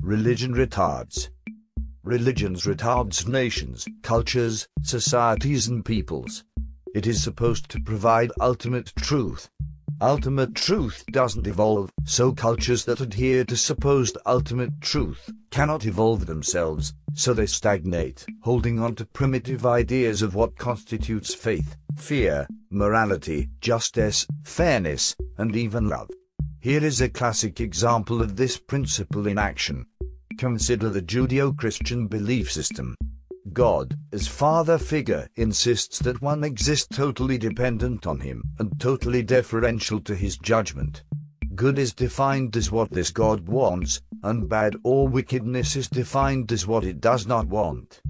Religion retards. Religions retards nations, cultures, societies and peoples. It is supposed to provide ultimate truth. Ultimate truth doesn't evolve, so cultures that adhere to supposed ultimate truth cannot evolve themselves, so they stagnate, holding on to primitive ideas of what constitutes faith, fear, morality, justice, fairness, and even love. Here is a classic example of this principle in action. Consider the Judeo-Christian belief system. God, as father figure, insists that one exists totally dependent on him and totally deferential to his judgment. Good is defined as what this God wants, and bad or wickedness is defined as what it does not want.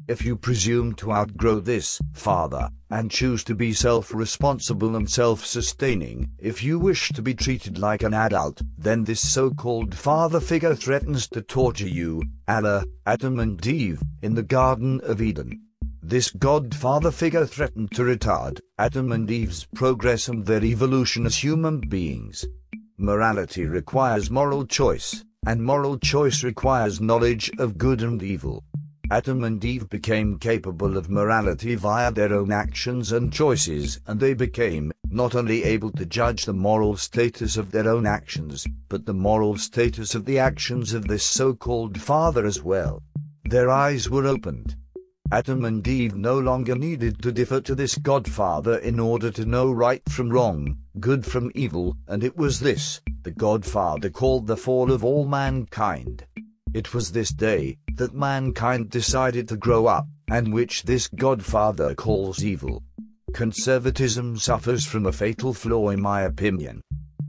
If you presume to outgrow this father and choose to be self-responsible and self-sustaining, if you wish to be treated like an adult, then this so-called father figure threatens to torture you, Allah, Adam and Eve, in the Garden of Eden. This God-father figure threatened to retard Adam and Eve's progress and their evolution as human beings. Morality requires moral choice, and moral choice requires knowledge of good and evil. Adam and Eve became capable of morality via their own actions and choices, and they became not only able to judge the moral status of their own actions, but the moral status of the actions of this so-called father as well. Their eyes were opened. Adam and Eve no longer needed to defer to this Godfather in order to know right from wrong, good from evil, and it was this the Godfather called the fall of all mankind. It was this day that mankind decided to grow up, and which this Godfather calls evil. Conservatism suffers from a fatal flaw in my opinion.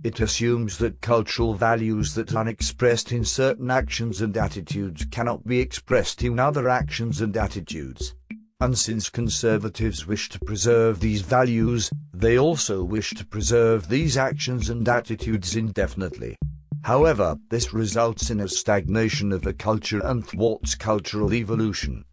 It assumes that cultural values that are expressed in certain actions and attitudes cannot be expressed in other actions and attitudes. And since conservatives wish to preserve these values, they also wish to preserve these actions and attitudes indefinitely. However, this results in a stagnation of the culture and thwarts cultural evolution.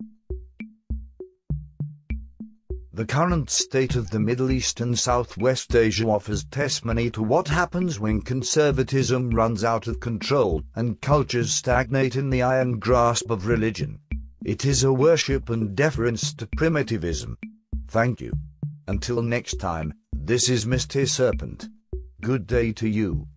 The current state of the Middle East and Southwest Asia offers testimony to what happens when conservatism runs out of control and cultures stagnate in the iron grasp of religion. It is a worship and deference to primitivism. Thank you. Until next time, this is Mr. Serpent. Good day to you.